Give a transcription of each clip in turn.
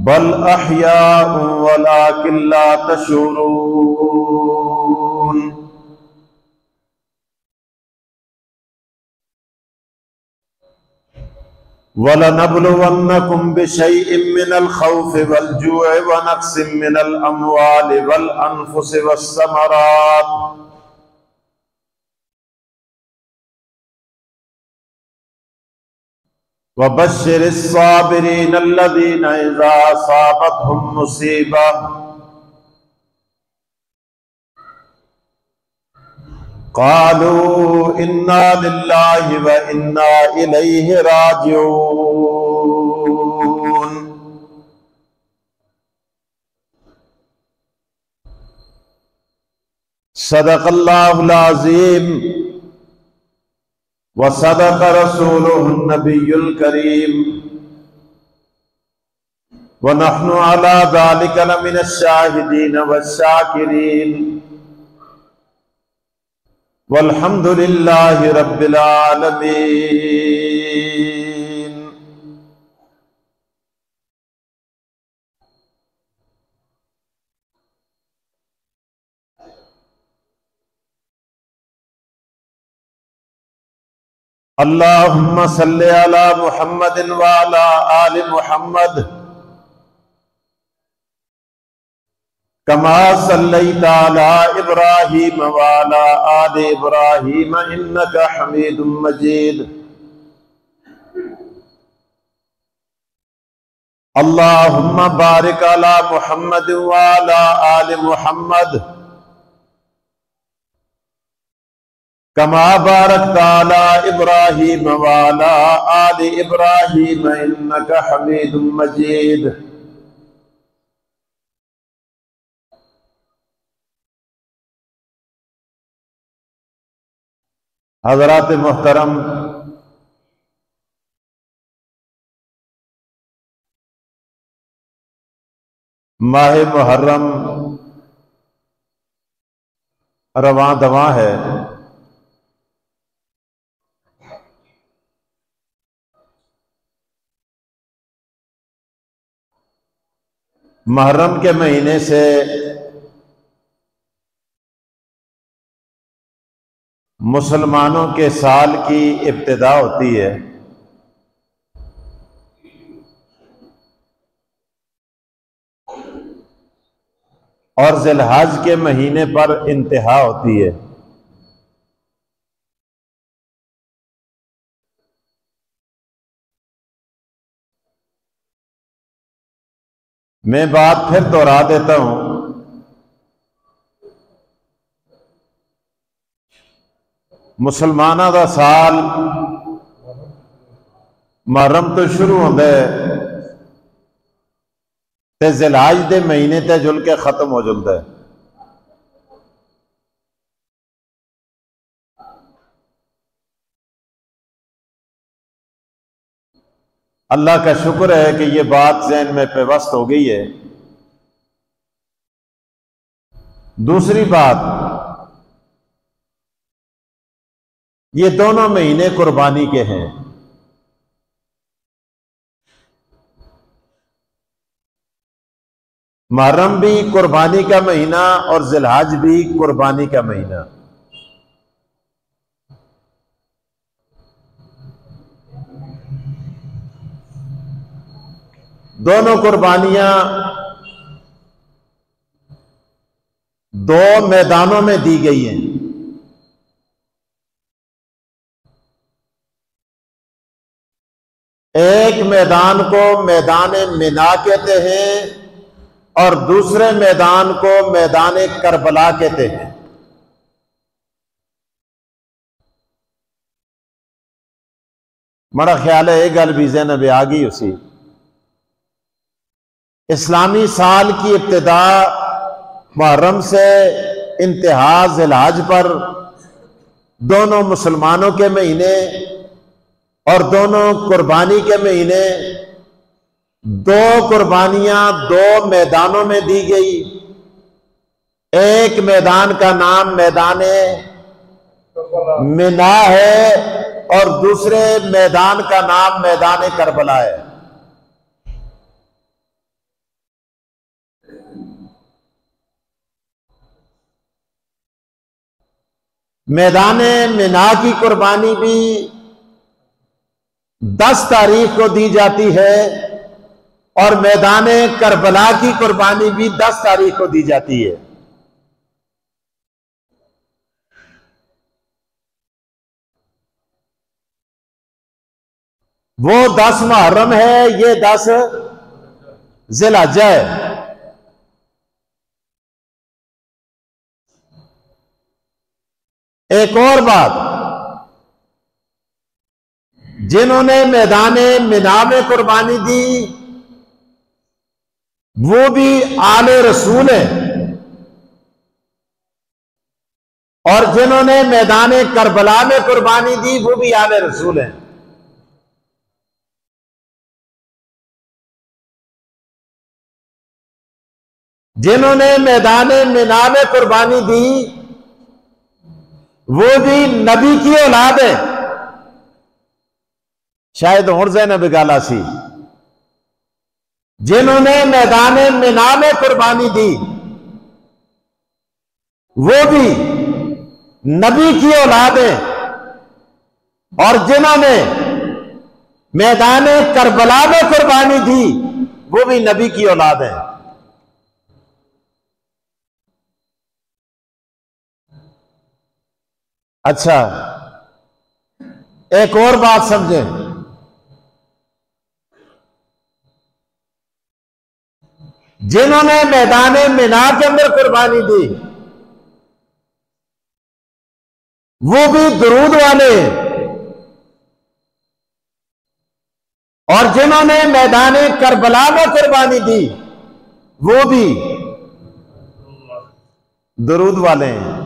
बल अहयाउ वलाकिन ला तशऊरून। वलनब्लुवन्नकुम बिशैइन मिनल खौफि वल जू'i व नक्सिम मिनल अम्वालि वल अनफुसि वस्समरात वबश्शिरिस साबिरीन अल्लज़ीना इज़ा असाबतहुम मुसीबा क़ालू इन्ना लिल्लाहि व इन्ना इलैहि राजिऊन। सदक़ल्लाहुल अज़ीम व सदक़ रसूलुहुन नबियुल करीम व नहनु अला ज़ालिका लमिनश शाहिदीन वश्शाकिरीन वल्हम्दुलिल्लाहि रब्बिल आलमीन। अल्लाहुम्मा सल्लि अला मुहम्मदिन व अला आलि मुहम्मद कमा सल्लैता अला इब्राहीम व अला आलि इब्राहीम इन्नका हमीदुम मजीद। अल्लाहुम्मा बारिक अला मुहम्मद व अला आलि मुहम्मद कमा बारकता अला इब्राहीम व अला आलि इब्राहीम इन्नका हमीदुम मजीद। हज़रात मोहतरम, माह मुहर्रम रवां दवां है। मुहर्रम के महीने से मुसलमानों के साल की इब्तिदा होती है और ज़िलहज के महीने पर इंतहा होती है। मैं बात फिर दोहरा देता हूं, मुसलमाना का साल मुहर्रम तो शुरू होता है ते ज़िलहज के महीने ते जुल के खत्म हो जाता है। अल्लाह का शुक्र है कि ये बात ज़हन में पेवस्त हो गई है। दूसरी बात, ये दोनों महीने कुर्बानी के हैं। मुहर्रम भी कुर्बानी का महीना और ज़िलहज भी कुर्बानी का महीना। दोनों कुर्बानियां दो मैदानों में दी गई हैं। एक मैदान को मैदान मिना कहते हैं और दूसरे मैदान को मैदान करबला कहते हैं। मेरा ख्याल है एक गल भी ज़हन में आ गई उसी। इस्लामी साल की इब्तिदा मुहर्रम से इंतहा ज़िलहज पर, दोनों मुसलमानों के महीने और दोनों कुर्बानी के महीने, दो कुर्बानियां दो मैदानों में दी गई। एक मैदान का नाम मैदान मिना है और दूसरे मैदान का नाम मैदान करबला है। मैदान मिना की कुर्बानी भी 10 तारीख को दी जाती है और मैदान करबला की कुर्बानी भी 10 तारीख को दी जाती है। वो 10 मुहर्रम है, ये 10 जिलहज्जा है। एक और बात, जिन्होंने मैदान मिना में कुर्बानी दी वो भी आले रसूल है, और जिन्होंने मैदान करबला में कुर्बानी दी वो भी आले रसूल है। जिन्होंने मैदान मिना में कुर्बानी दी वो भी नबी की औलाद है। शायद और ज़ैनब गाला सी। जिन्होंने मैदान मिना में कुर्बानी दी वो भी नबी की औलाद है, और जिन्होंने मैदान करबला में कुर्बानी दी वो भी नबी की औलाद है। अच्छा, एक और बात समझें, जिन्होंने मैदान मिना के अंदर कुर्बानी दी वो भी दुरूद वाले, और जिन्होंने मैदान करबला में कुर्बानी दी वो भी दुरूद वाले हैं।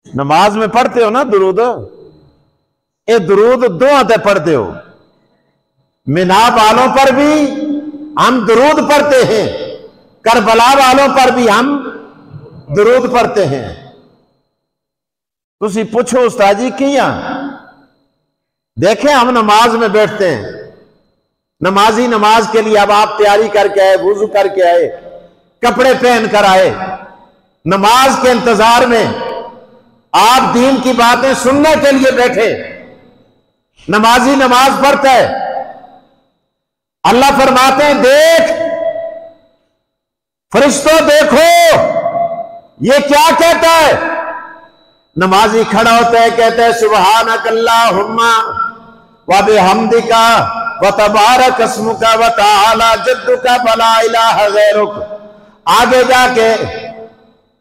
नमाज में पढ़ते हो ना दुरूद, ये दुरूद दो आते पढ़ते हो। मिना वालों पर भी हम दुरूद पढ़ते हैं, करबला वालों पर भी हम दुरूद पढ़ते हैं। तुसी पूछो उस्ताद जी किया देखें, हम नमाज में बैठते हैं, नमाजी नमाज के लिए अब आप तैयारी करके आए, वुजू करके आए, कपड़े पहन कर आए, नमाज के इंतजार में आप दीन की बातें सुनने के लिए बैठे। नमाजी नमाज पढ़ता है, अल्लाह फरमाते हैं देख फरिश्तों देखो ये क्या कहता है। नमाजी खड़ा होता है, कहता है सुबहानक अल्लाहुम्मा व बिहम्दिका व तबारक अस्मुका व तआला जद्दुका वला इलाहा गैरुक।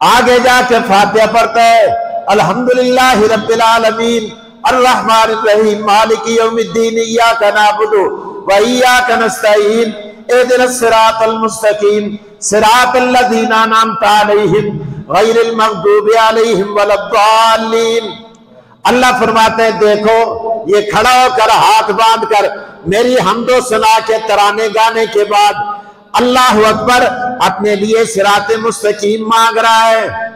आगे जाके फातिहा पढ़ता है, अल्हम्दुलिल्लाहि रब्बिल आलमीन अर्रहमानिर रहीम मालिकी यौमिद्दीन इय्याका नअबुदु व इय्याका नस्तईन इहदिनस सिरातल मुस्तकीम सिरातल लज़ीना अनअमता अलैहिम गैरिल मग़दूबि अलैहिम वलद्दाल्लीन। अल्लाह फरमाते हैं देखो ये खड़ा होकर हाथ बांध कर मेरी हम्दो सना के तराने गाने के बाद अल्लाहु अकबर अपने लिए सिराते मुस्तकीम मांग रहा है।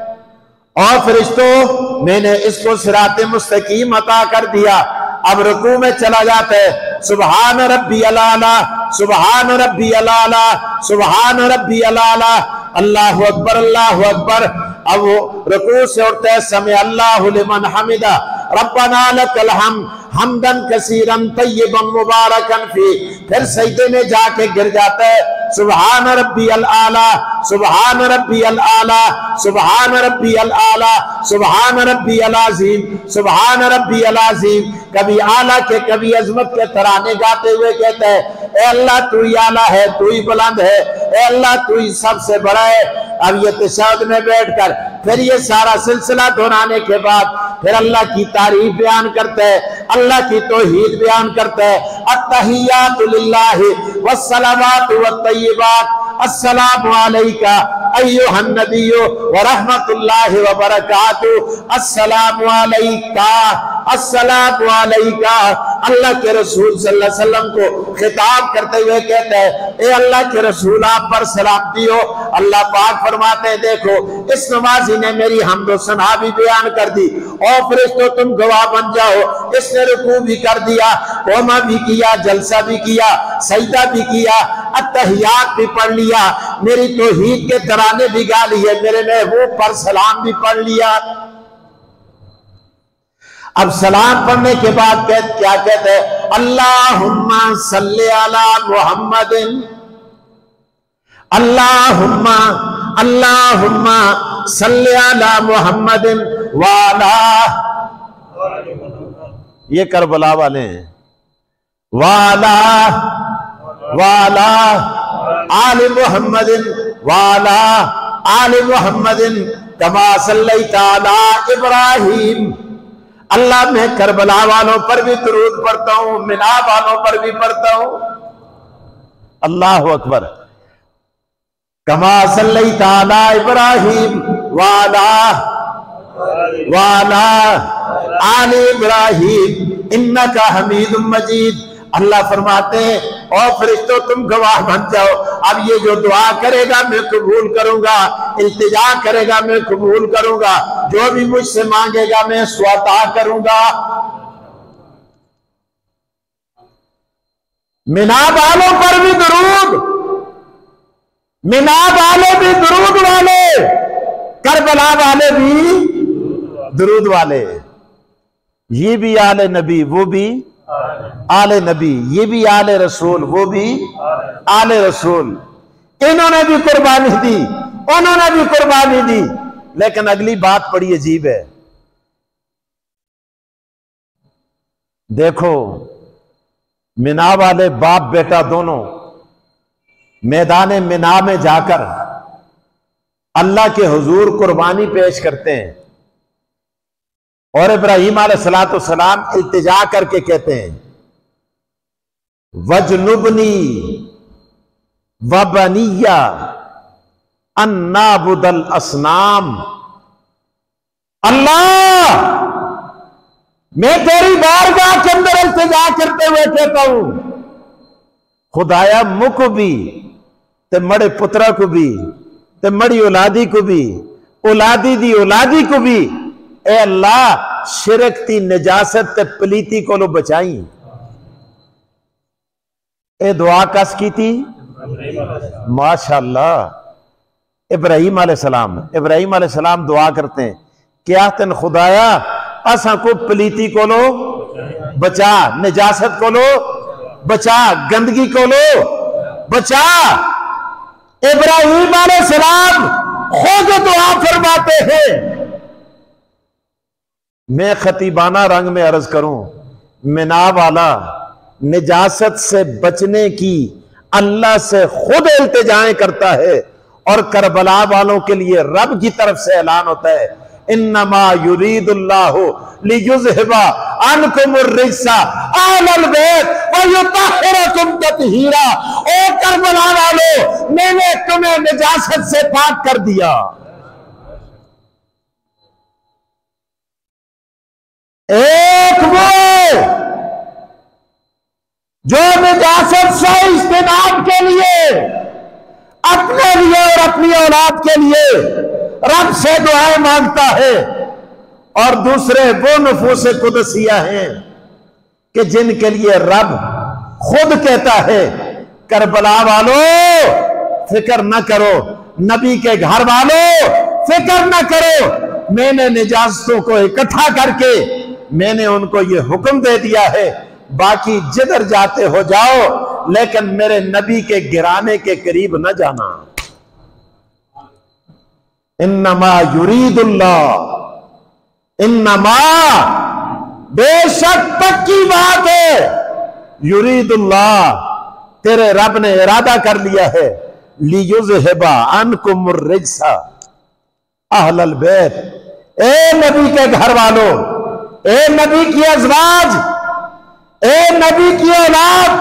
और फरिश्तों मैंने इसको सिराते मुस्तकीम अता कर दिया। अब रुकू में चला जाता है, सुबहान रब्बियल आला सुबहान रब्बियल आला सुबहान रब्बियल आला, अल्लाहु अकबर अल्लाहु अकबर। अब वो रुकू से उठता है, समय अल्लाहु लिमन हमिदा रब्बना लकल हम्द हमदन कसीरन तय्यबन मुबारकन फी। फिर सजदे में जाके गिर जाता है, सुबहान रब्बियल आला सुबहान रब्बियल आला सुबहान रब्बियल आला सुबहान रब्बियल अज़ीम सुबहान रब्बियल अज़ीम। कभी आला के कभी अजमत के तराने गाते हुए कहता है, ए अल्लाह तू ही आला है, तू ही बुलंद है, ए अल्लाह तू ही सबसे बड़ा है। अब ये तशहहुद में बैठकर फिर ये सारा सिलसिला दोहराने के बाद फिर अल्लाह की तारीफ बयान करता है, अल्लाह की तौहीद बयान करता है। अत्तहियातु लिल्लाहि वस्सलावातु वत्तय्यिबात अस्सलामु अलैका अय्युहन नबिय्यु व रहमतुल्लाहि व बरकातुहू अस्सलामु अलैका अस्सलामु अलैका। अल्लाह के रसूल सल्लल्लाहु अलैहि वसल्लम को खिताब करते हुए कहते हैं, ए अल्लाह के रसूल आप पर सलामती हो। अल्लाह पाक फरमाते हैं देखो इस नमाजी ने मेरी हम्द सना भी बयान कर दी, और फरिश्तों तुम गवाह बन जाओ, इसने रुकू भी कर दिया, कोमा भी किया, जलसा भी किया, सजदा भी किया, अत्तहियात भी पढ़ लिया, मेरी तौहीद के तराने भी गा लिए, मेरे महबूब पर सलाम भी पढ़ लिया। अब सलाम पढ़ने के बाद क्या कहते हैं? अल्लाहुम्मा सल्ली अला मुहम्मदिन, अल्लाहुम्मा अल्लाहुम्मा सल्ली अला मुहम्मदिन वाला, ये करबला वाले हैं, वाला वाला आले मुहम्मदिन, वाला आले मुहम्मदिन कमा सल्लैता अला इब्राहिम। अल्लाह मैं करबला वालों पर भी दुरूद पढ़ता हूं, मिना वालों पर भी पढ़ता हूं। अल्लाह अकबर। कमा सल्लैता अला इब्राहिम वाला वाला आले इब्राहिम इन्नका हमीदुम मजीद। अल्लाह फरमाते हैं और फरिश्तों तुम गवाह बन जाओ, अब ये जो दुआ करेगा मैं कबूल करूंगा, इल्तिजा करेगा मैं कबूल करूंगा, जो भी मुझसे मांगेगा मैं स्वता करूंगा। मिना वालों पर भी दुरूद, मिना वाले भी दुरूद वाले, करबला वाले भी दुरूद वाले। ये भी आले नबी, वो भी आले नबी, ये भी आले रसूल, वो भी आले रसूल। इन्होंने भी कुर्बानी दी, उन्होंने भी कुर्बानी दी। लेकिन अगली बात बड़ी अजीब है। देखो मिना वाले बाप बेटा दोनों मैदान मिना में जाकर अल्लाह के हुजूर कुर्बानी पेश करते हैं और इब्राहीम अलैहिस्सलाम इल्तिजा करके कहते हैं वजनुबनी वबनिया अन्नाबुदल असनाम। अल्लाह मैं तेरी बारगाह के अंदर इल्तिजा करते हुए कहता हूं खुदाया मुख भी ते मड़े पुत्रा को भी ते मड़ी औलादी को भी औलादी दी औलादी को भी ए अल्लाह शिरक ती नजासत ते पलीती को लो बचाई। ए दुआ कस की थी माशाअल्लाह इब्राहीम अलैहिस्सलाम दुआ करते हैं क्या तेन खुदाया असा को पलीती को लो बचा, नजासत को लो बचा, गंदगी को लो बचा। इब्राहीम अलैहिस्सलाम खुद दुआ फरमाते हैं। मैं खतीबाना रंग में अर्ज करूं, मिना वाला निजासत से बचने की अल्लाह से खुद इल्तिजाएं करता है और करबला वालों के लिए रब की तरफ से ऐलान होता है इन्नमा युरीदुल्लाहु लियुज़हिबा अन्कुमुर रिज्सा अहलल बैत व युतहिरकुम तत्हीरा। ओ करबला वालों मैंने तुम्हें निजासत से पाक कर दिया। एक वो जो निजासत से इज्तिनाब के लिए अपने लिए और अपनी औलाद के लिए रब से दुआएं मांगता है और दूसरे वो नफूस कुदसिया हैं कि जिनके लिए रब खुद कहता है करबला वालों फिक्र न करो, नबी के घर वालों फिक्र न करो, मैंने निजासतों को इकट्ठा करके मैंने उनको ये हुक्म दे दिया है बाकी जिधर जाते हो जाओ लेकिन मेरे नबी के गिराने के करीब न जाना। इन्नमा युरीदुल्लाह, इन्नमा बेशक पक्की बात है युरीदुल्लाह तेरे रब ने इरादा कर लिया है लियुज़हिबा अन्कुमुर रिज्सा अहलल बैत। ए नबी के घर वालों, ए नबी की अज़वाज, ए नबी की औलाद,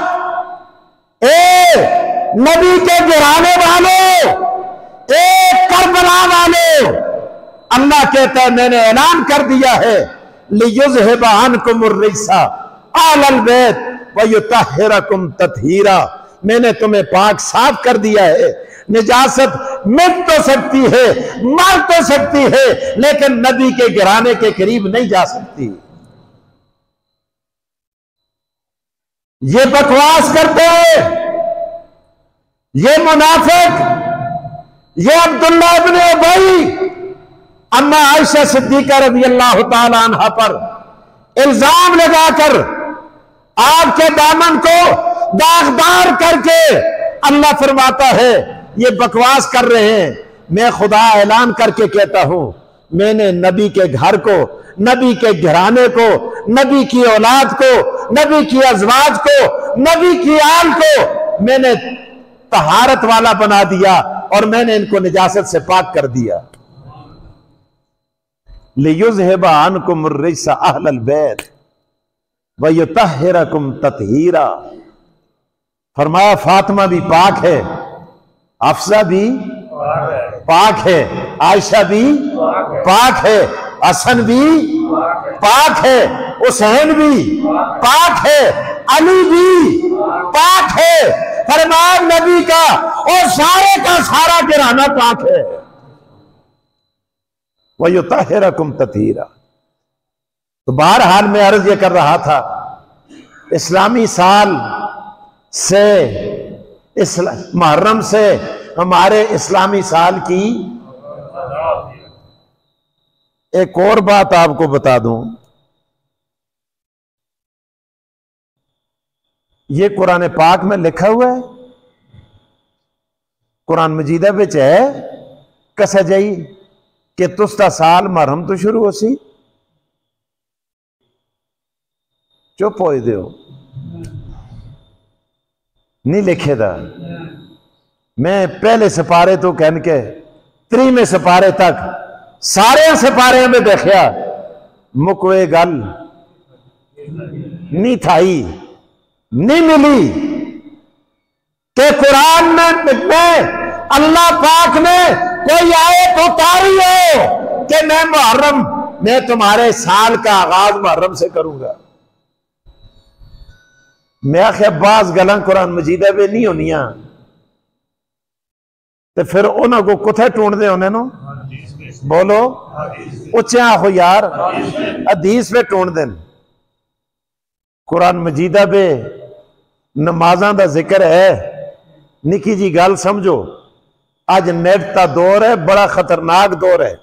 ए नबी के गिराने वालों, ए करबला वालों, अल्लाह कहता है मैंने ऐलान कर दिया है लियुज़हिबा अन्कुमुर रिज्सा अहलल बैत व युतहिरकुम तत्हीरा। मैंने तुम्हें पाक साफ कर दिया है। निजासत मिट तो सकती है, मर तो सकती है, लेकिन नबी के गिराने के करीब नहीं जा सकती। ये बकवास करते हैं, ये मुनाफिक, ये अब्दुल्लाह इब्न उबई अम्मा आयशा सिद्दीका रज़ी अल्लाह तआला अन्हा पर इल्जाम लगाकर आपके दामन को दागदार करके अल्लाह फरमाता है ये बकवास कर रहे हैं। मैं खुदा ऐलान करके कहता हूं, मैंने नबी के घर को, नबी के घराने को, नबी की औलाद को, नबी की अजवाज को, नबी की आल को मैंने तहारत वाला बना दिया और मैंने इनको निजासत से पाक कर दिया। लियुज़हिबा अन्कुम रिज्सा अहलल बैत व युतहिरकुम ततहीरा। फरमाया फातिमा भी पाक है, अफसा भी पाक है, आयशा भी पाक है, हसन भी पाक है, हुसैन भी पाक है, अली भी पाक है। फरमाया नबी का और सारे का सारा घराना पाक है। वयुतहिरकुम ततहीरा। तो बहरहाल मैं अर्ज ये कर रहा था, इस्लामी साल से, इस मुहर्रम से हमारे इस्लामी साल की एक और बात आपको बता दूं, ये कुरान पाक में लिखा हुआ है, कुरान मजीदा विच है कसा जाई कि तुसदा साल मुहर्रम तो शुरू हो सी। चुप हो दो, नहीं लिखे दा। मैं पहले सिपारे तो कहन के 3वें सिपारे तक सारे सिपारे में देखा, मुकवे गल नहीं थाई, नहीं मिली कि कुरान में अल्लाह पाक ने कोई आयत उतारी हो कि मैं मुहर्रम, मैं तुम्हारे साल का आगाज मुहर्रम से करूंगा। मैं आख्या बाज गलां कुरान मजीदा में नहीं होनिया, तो फिर उन्होंने को कुथे ढूंढते होने नो, बोलो उच्चे आखो यार, हदीस पे ढूंढ देन। कुरान मजीदा पे नमाजा का जिक्र है। निकी जी गल समझो, अज नेट का दौर है, बड़ा खतरनाक दौर है।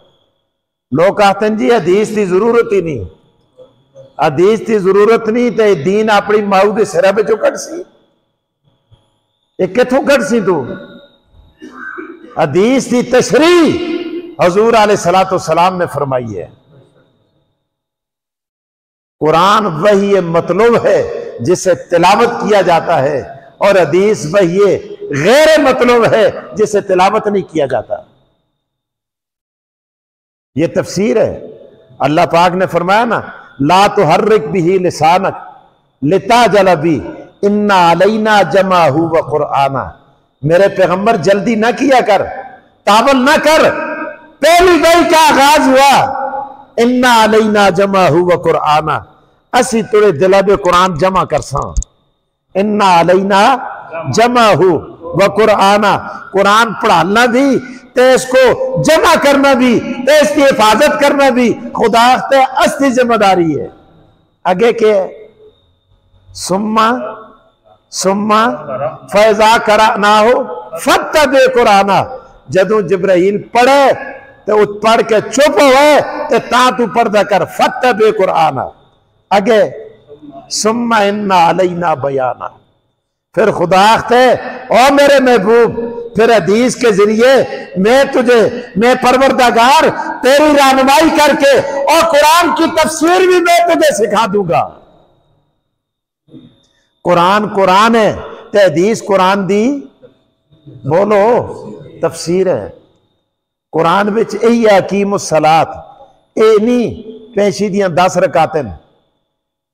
लोग कहते हैं जी हदीस की जरूरत ही नहीं, हदीस की जरूरत नहीं तो दीन अपनी माऊ के सिरा विचों कट सी, किथों कट सी तू? हदीस की तशरीह हजूर अलैहिस्सलातु वस्सलाम ने फरमाई है। कुरान वही मतलब है जिसे तिलावत किया जाता है, और हदीस वही गैर मतलब है जिसे तिलावत नहीं किया जाता। यह तफसीर है। अल्लाह पाक ने फरमाया ना, ला तुहर्रिक बिही लिसानक लिताजल बी इन्ना अलैना जमाहु व कुरआना। मेरे पैगंबर जल्दी ना किया कर, तावल ना कर। पहली वही का आगाज हुआ, इन्ना अलैना जमाहु व कुरआना, असी तुरे दिला बे कुरान जमा कर सा। इन्ना अलैना जमाहु व कुरआना, कुरान पढ़ाना भी तो इसको जमा करना भी तो इसकी हिफाजत करना भी खुदा ते असली जिम्मेदारी है। आगे के सुम्मा सुम्मा फैजा करा ना हो फत्तबे कुराना। जदों जिब्राइल पढ़े तो पढ़ के चुप होए तो ता तू पढ़दा कर फत्तबे कुराना। आगे सुम्मा इन्ना अलैना बयाना। फिर खुदा कहते ओ मेरे महबूब, फिर हदीस के जरिए मैं परवरदिगार तेरी रहनुमाई करके और कुरान की तफसीर भी मैं तुझे सिखा दूंगा। कुरान कुरान है ते हदीस कुरान दी बोलो तफसीर है। कुरान विच यही है अकीमुस सलात, ये नहीं पेशी दियां 10 रकातें,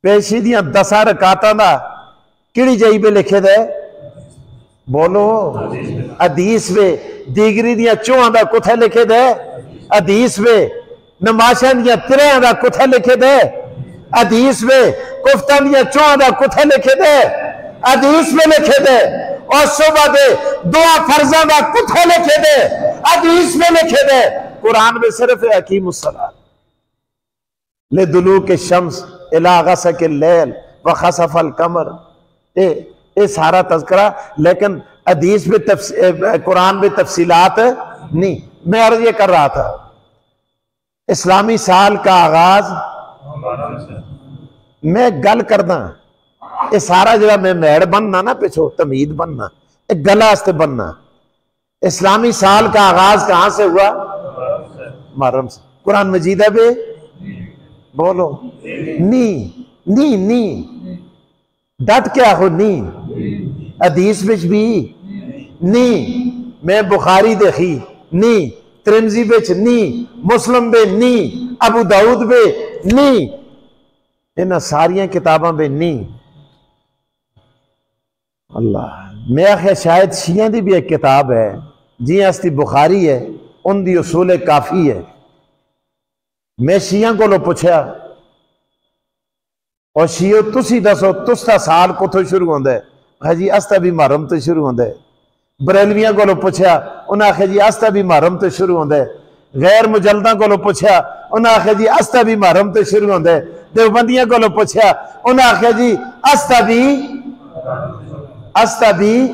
पेशी दियां 10 रकातां दा किड़ी जई पे लिखे दे बोलो हदीस वे। दीगरी दियां चौहां दा कुथे लिखे दे हदीस वे। नमाशां दियां 3 दा कुथे लिखे दे हदीस वे। कुफ्तां दियां चौहां दा कुथे लिखे दे हदीस में लिखे दे। और सुबह दे 2 फर्जां दा कुथे लिखे दे हदीस में लिखे दे। कुरान में सिर्फ अकीमुस सलात ले दुलूक शम्स इला गसकिल लैल व खसफल कमर, ये सारा तज़किरा, लेकिन हदीस में कुरान में तफसीलात नहीं। मैं अर्ज ये कर रहा था, इस्लामी साल का आगाज मैं गल करदा ये सारा जो मैं मैड़ बनना ना पिछो तमीद बनना एक गला वास्ते बनना। इस्लामी साल का आगाज कहां से हुआ? मुहर्रम से। कुरान मजीद है बे बोलो नी नी नी डट के आखो नी। हदीस विच भी नी, मैं बुखारी देखी नी, तिरमिज़ी विच नी, मुस्लिम बे नी, अबू दाऊद बे नी, इन्हां सारियां किताबां बे नी। अल्लाह मैं आख्या शायद शिया की भी एक किताब है जी अस्ती बुखारी है उनकी उसूल काफी है। मैं शिया को पूछा और शियो तुसी दसो तुसका साल कुत्थों शुरू होंदा है? है जी अस्ता भी मुहर्रम तो शुरू होंदा है। बरेलवियां को पूछा उन्हें आख्या जी अस्ता भी मुहर्रम तो शुरू होंदा है। गैर मुजलदा को पूछा उन्हें आख्या जी अस्ता भी मुहर्रम तो शुरू होंदा है। देवबंदियां को पूछा उन्हें आख्या जी अस्ता भी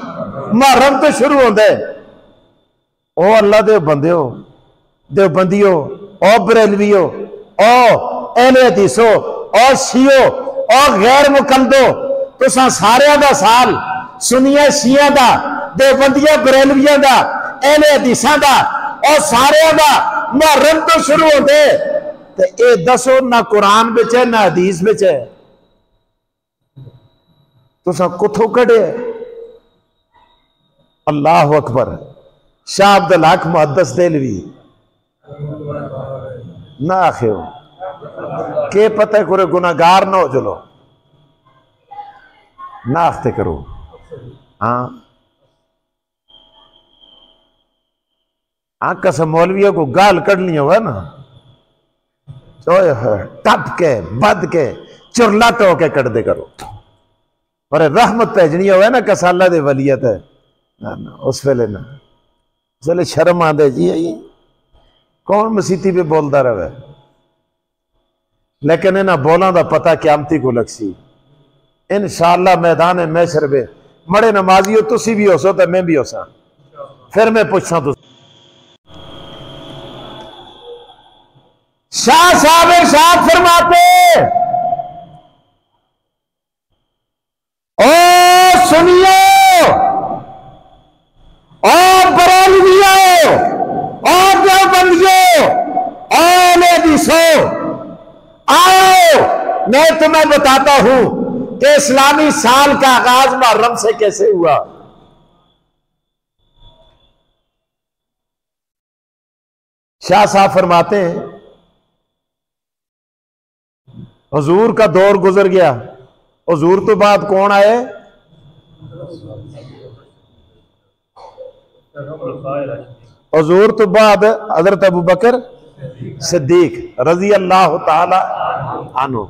मुहर्रम तो शुरू होंदा है। ओ अल्लाह दे बंदियो देवबंदियो ओ बरेलवियो ओ अहले हदीसो ओ शियो ओ गैर मुकल्दो तुसां सारियां दा साल सुनिया शिया दा देवबंदियां बरेलवियां दा अहले हदीसां दा और सारियां दा मुहर्रम तो शुरू होंदे ते ए दसो ना कुरान विच है ना हदीस विच है। तुसां कुत्थों कढे? अल्लाह अकबर। शाह अब्दुल हक मुहद्दिस देलवी ना आखियो के पता करे गुनाहगार ना हो चलो ना आखते करो। हाँ कसम मौलवियों को गाल कढ़नी हुआ ना टप के बद के चुरलट होके कट दे करो और रहमत भेजनी हुआ ना कसाला दे वलीयत है ना ना उस वेले ना उस वेले शर्म आदे जी आई कौन मसीती पे बोलता रहे। लेकिन इन्हें बोलों का पता क्यामती को लग सी इंशाअल्लाह मैदान महशर में मड़े नमाजी हो तुसी भी हो सो तो मैं भी हो सा। फिर मैं पूछा तुम शाह साहब इरशाद फरमाते ओ सुनियो ओ बरेलवियों ओ देवबंदियों ओ हदीसो आओ मैं तुम्हें बताता हूं कि इस्लामी साल का आगाज मुहर्रम से कैसे हुआ। शाह साहब फरमाते हैं हुजूर का दौर गुजर गया। हुजूर तो बाद कौन आए? हुजूर तो बाद हजरत अबू बकर सिद्दीक रजी अल्लाह ताला अन्हु।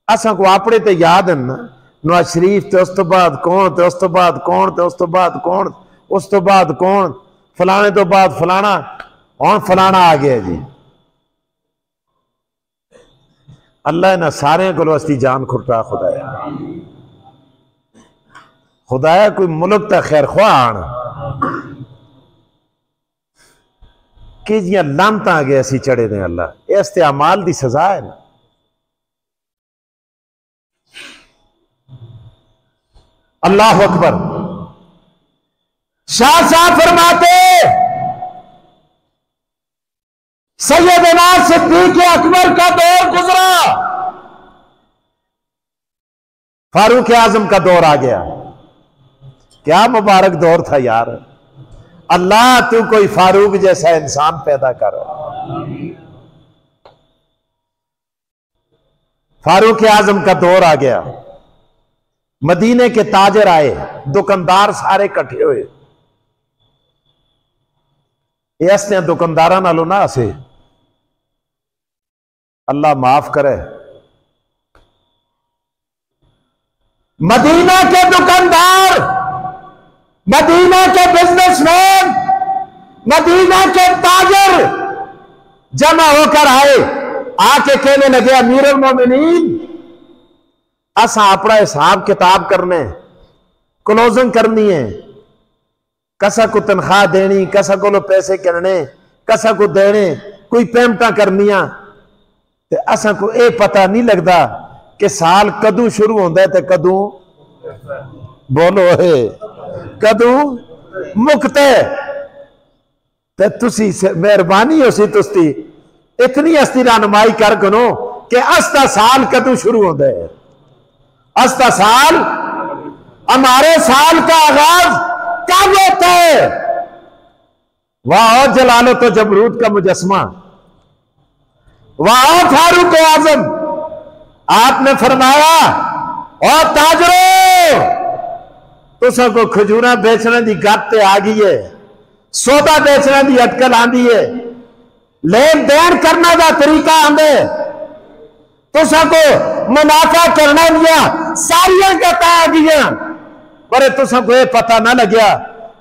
असा को अपने तो याद है ना नवाज शरीफ ते उस तो बाद कौन ते उस तो बाद कौन ते उस तो बाद कौन उस तो बाद कौन फलाने तो बाद फलाना और फलाना आ गया जी। अल्लाह ना सारे को वस्ती जान खुटा खुदाया खुदाया कोई मुल्क तक खैर ख्वाह आन कि जियां लानत आ गए असी चढ़े ने। अल्लाह इस ते अमाल दी सजा है ना। अल्लाह अकबर। शाह साहब फरमाते सैयदना सिद्दीक अकबर का दौर गुजरा फारूक आजम का दौर आ गया। क्या मुबारक दौर था यार। अल्लाह तू कोई फारूक जैसा इंसान पैदा कर। फारूक आजम का दौर आ गया। मदीने के ताजर आए दुकानदार सारे इकट्ठे हुए। ऐसे दुकानदार नालों ना से अल्लाह माफ करे। मदीना के दुकानदार मदीना के बिजनेसमैन मदीना के ताजर जमा होकर आए। आके कहने लगे अमीरुल मोमिनीन असा अपना हिसाब किताब करने क्लोजिंग करनी है। कसा को तनख्वाह देनी कसा को पैसे करने कसा को देने कोई पेमेंटा करनिया ते असा को यह पता नहीं लगता कि साल कदू शुरू होता है तो कदू बोलो है कदू मुकता है। तो तुसी मेहरबानी हो सी तुस्ती इतनी हस्ती रहनुमाई कर करो कि अस्ता साल कदू शुरू होता है। अस्ता साल हमारे साल का आगाज कब होता है? वाह जलालो तो जबरूत का मुजस्मा, वाह फारूक आजम। आपने फरमाया और ताजरो तो सबको खजूरा बेचने की गत आ गई है, सौदा बेचने की अटकल आंदी है, लेन देन करने का तरीका आंदे, तो सबको मुनाफा करने दिया सारिया गत आ गई, पर तो सबको यह पता ना लग्या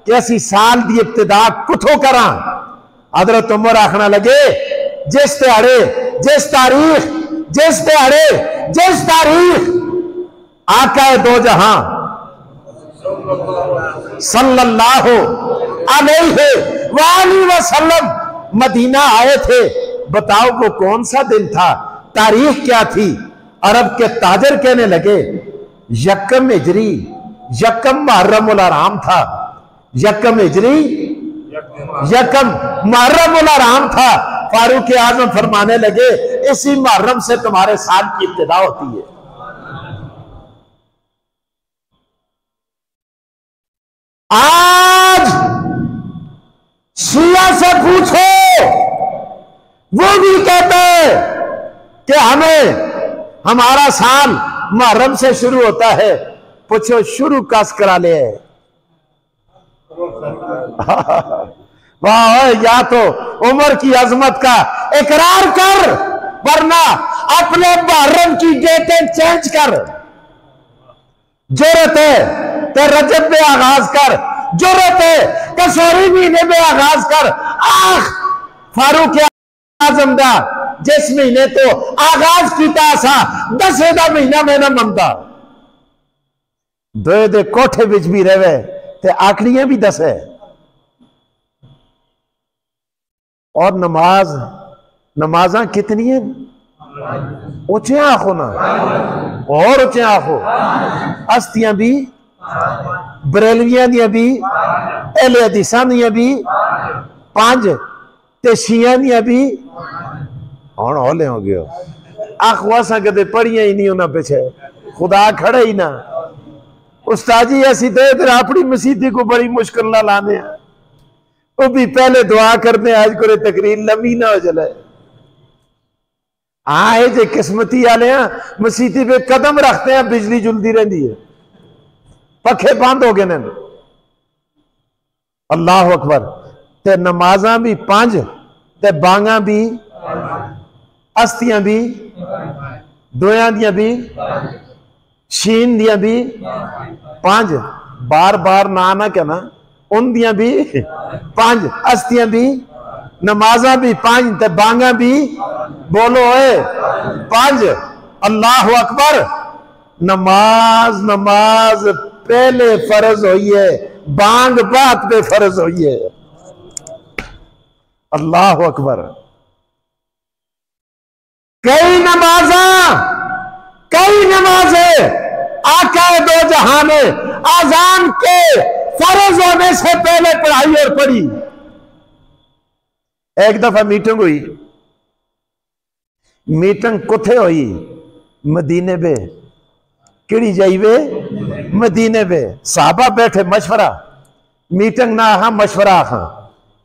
कि असी साल की इब्तिदा कुथों करा। हजरत उमर आखना लगे जिस त्यारे जिस तारीख जिस त्यारे जिस तारीख आका दो जहां सल्लल्लाहु अलैहि वसल्लम मदीना आए थे, बताओ वो कौन सा दिन था, तारीख क्या थी? अरब के ताजर कहने लगे यकम हिजरी यकम मुहर्रमुल हराम था, यकम हिजरी यकम मुहर्रमुल हराम था। फारूक आजम फरमाने लगे इसी मुहर्रम से तुम्हारे साल की इब्तिदा होती है। आज शिया से पूछो, वो भी कहते हैं कि हमें हमारा साल मुहर्रम से शुरू होता है। पूछो शुरू कस करा ले वाह, या तो उमर की अजमत का इकरार कर, वरना अपने मुहर्रम की डेटें चेंज कर। जरूरत है तो रजब में आगाज कर, जरूरत है तो सोरी महीने में आगाज कर। आख फारूक आजम दा जिस महीने तो आगाज किया सा 10 का महीना में ना मनता, दो दे कोठे विच भी रहे ते आखड़ियां भी 10 है। और नमाज नमाजा कितनी है? ऊंचे आंखों ना और ऊंचे आंखों। अस्तियां भी बरेलवियां दियां भी अहले हदीसां दियां भी 5 ते शियां दियां भी हुण हौले हो गए। आखवासा कदे पढ़िया ही नहीं उन्हें पिछे, खुदा खड़े ही ना। उस्ताद जी ऐसी तो इधर अपनी मसीदी को बड़ी मुश्किल ना लाने, वो भी पहले दुआ करते आज को तकरीर लंबी ना हो चले। हाँ जे किस्मती वाले मसीदी पे कदम रखते हैं बिजली जुलती रहती है, पखे बंद हो गए ने। अल्लाह अकबर। ते नमाजा भी 5 ते बांगा भी अस्तियां भी दोया दियां भी शीन दियां भी 5 बार बार ना ना कहना, उन दियां भी 5 अस्तियां भी नमाजा भी 5 ते बांगा भी बोलो है 5। अल्लाह अकबर। नमाज नमाज पहले फर्ज हुई है, बांग बात पे फर्ज हुई है। अल्लाह अकबर। कई नमाजें आका दो जहां ने आजान के फर्ज होने से पहले पढ़ाई और पढ़ी। एक दफा मीटिंग हुई, मीटिंग कुथे हुई? मदीने पे। किड़ी जाइए? मदीने पे। साहबा बैठे मशवरा, मीटिंग ना आखा मशवरा आखा।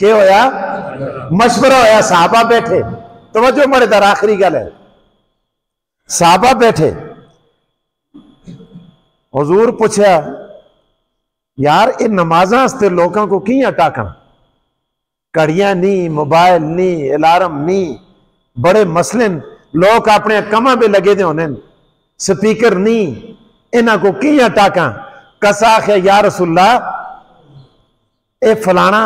क्या होया? मशवरा होया। साहबा बैठे, तवज्जो मरे दर आखिरी गल है। साहबा बैठे, हुजूर पूछा यार इन नमाजा लोगों को कियां टाकन? घड़ियां नहीं, मोबाइल नहीं, अलार्म नहीं, बड़े मसले लोग अपने कमा भी लगे दे होने, स्पीकर नहीं, इन्हां को कियां टाका? कसा है या रसूल्ला ए फलाना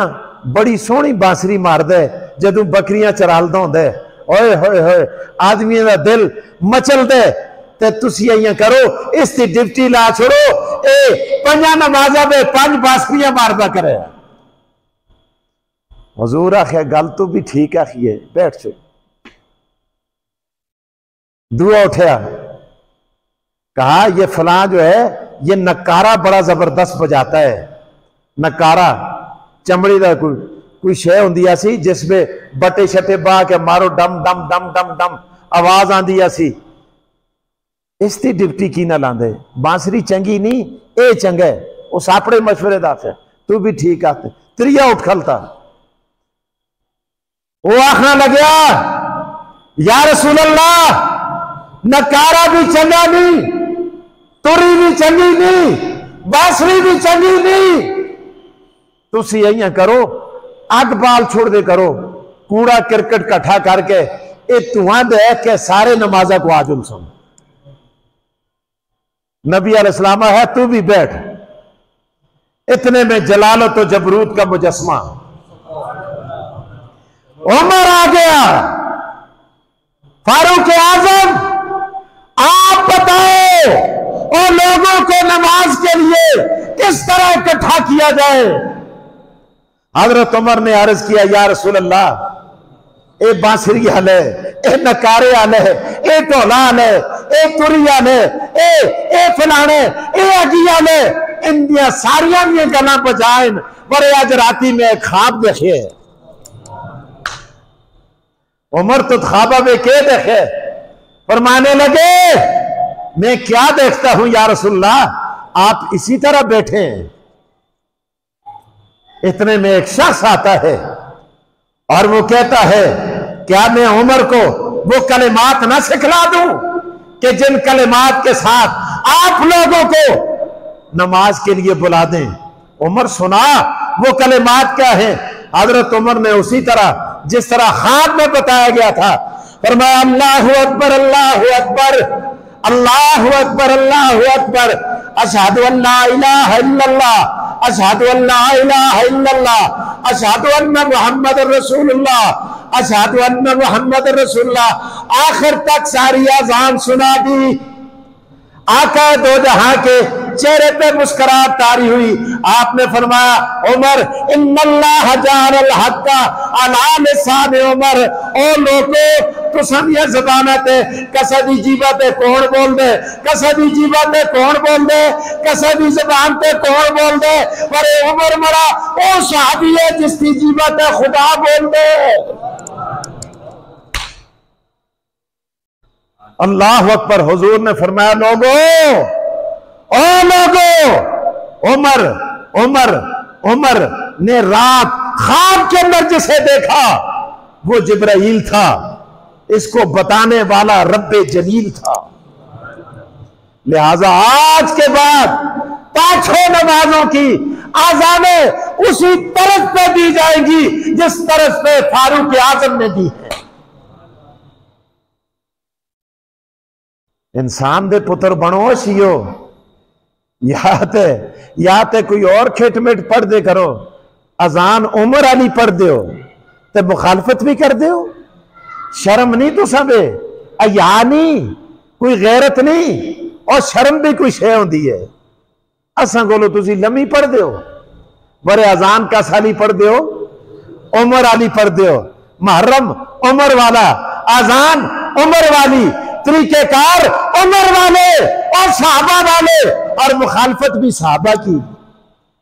बड़ी सोहनी बांसुरी मारदा है जदों बकरियां चरालदा हुंदा है, ओए होए होए आदमियों का दिल मचलदा है। ते तुसी इयां करो, इसकी डिप्टी ला छोड़ो, ए 5 नमाजा में 5 बांसुरियां मारदा करे। हुजूर आखिया गल तो भी ठीक आखिए, बैठ से। दुआ उठा, कहा ये फलां जो है ये नकारा बड़ा जबरदस्त बजाता है। नकारा चमड़ी का कोई शे होंदी सी जिसमें बटे शटे बा के मारो डम डम डम डम डम आवाज आंदी सी। इसकी डिप्टी की ना लांदे। बांसुरी चंगी नहीं, ये चंगा है। उस अपने मशवरे दस है, तू भी ठीक आ। त्रिया उठ खलता, वो आखना लग्या या रसूल अल्लाह, नकारा भी चंगा नहीं, तुरी भी चंगी नहीं, बांसुरी भी चंगी नहीं। तुसी इं करो, अग बाल छोड़ दे करो, कूड़ा किरकट कट्ठा करके ये धुआं देख के सारे नमाजा को आजुल सुन। नबी अलैहिस्सलाम है, तू भी बैठ। इतने में जलालत तो जबरूत का मुजस्मा उमर आ गया। फारूक आजम, आप बताओ और लोगों को नमाज के लिए किस तरह इकट्ठा किया जाए। हजरत उमर ने अर्ज किया, या रसूल अल्लाह, ए बांसुरी हले, ए नकारे हले, ए ढोला हले, ए तुरी हले, ए फलाने, ए अगिया ने, इंदिया सारिया गल्लां बजाएन। पर अज राती में ख्वाब देखे। उमर तो ख्वाबा में के देखे, फरमाने लगे मैं क्या देखता हूं या रसूलल्लाह, आप इसी तरह बैठे हैं। इतने में एक शख्स आता है और वो कहता है, क्या मैं उमर को वो कलिमात ना सिखला दूं कि जिन कलिमात के साथ आप लोगों को नमाज के लिए बुला दें। उमर सुना वो कलिमात क्या है। हजरत उमर ने उसी तरह जिस तरह ख्वाब में बताया गया था फरमाया, अल्लाहु अकबर, अल्लाहु अकबर, अल्लाहु अकबर, अल्लाहु अकबर, अशहदु अल्ला इलाहा इल्लल्लाह, अशहदु अल्ला इलाहा इल्लल्लाह, अशहदु अन्ना मुहम्मदुर रसूलुल्लाह, अशहदु अन्ना मुहम्मदुर रसूलुल्लाह। आखिर तक सारी अज़ान सुना दी। आका दो जहां के चेहरे पे मुस्कुराहट तारी हुई। आपने फरमाया, उमर, इन्नल्लाह जाअल हक्का अला लिसान उमर। ओ लोगो, तुसां ज़बाना ते कसदी जीबा ते कौन बोल दे, कसदी जीबा ते कौन बोल दे, कसदी ज़बान ते कौन बोल दे। पर उमर मरा ओ सहाबी है जिसकी जीबा ते खुदा बोल दे। अल्लाह अकबर। हुजूर ने फरमाया, लोगो, ओ लोगो, उमर उमर उमर ने रात ख्वाब के अंदर जिसे देखा वो जिब्राइल था। इसको बताने वाला रब्बे जलील था। लिहाजा आज के बाद पांचों नमाजों की आज़ाने उसी तरफ पे दी जाएंगी जिस तरफ पे फारूक आजम ने दी है। इंसान दे पुत्र बनो सीओ, या ते कोई और खिटमिट पढ़ दे करो। अजान उमर अली पढ़ दो ते मुखालफत भी कर दो। शर्म नहीं तो सब अया नहीं, कोई गैरत नहीं, और शर्म भी कोई शे होंदी है। असा कोलो तुसी लम्मी पढ़ दो, बड़े अजान का साली पढ़ दो, उमर अली पढ़ दो। मुहर्रम उमर वाला, अजान उमर वाली, तरीकेकार उमर वाले और सहाबा वाले, और मुखालफत भी सहाबा की।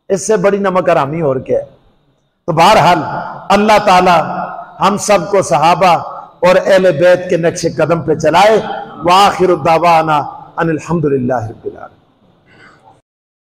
इससे बड़ी नमक हरामी और क्या है। तो बहरहाल अल्लाह ताला हम सबको सहाबा और अहले बैत के नक्शे कदम पे चलाए। व आखिर दावाना अनिल हम्दुलिल्लाहि रब्बिल आलमीन।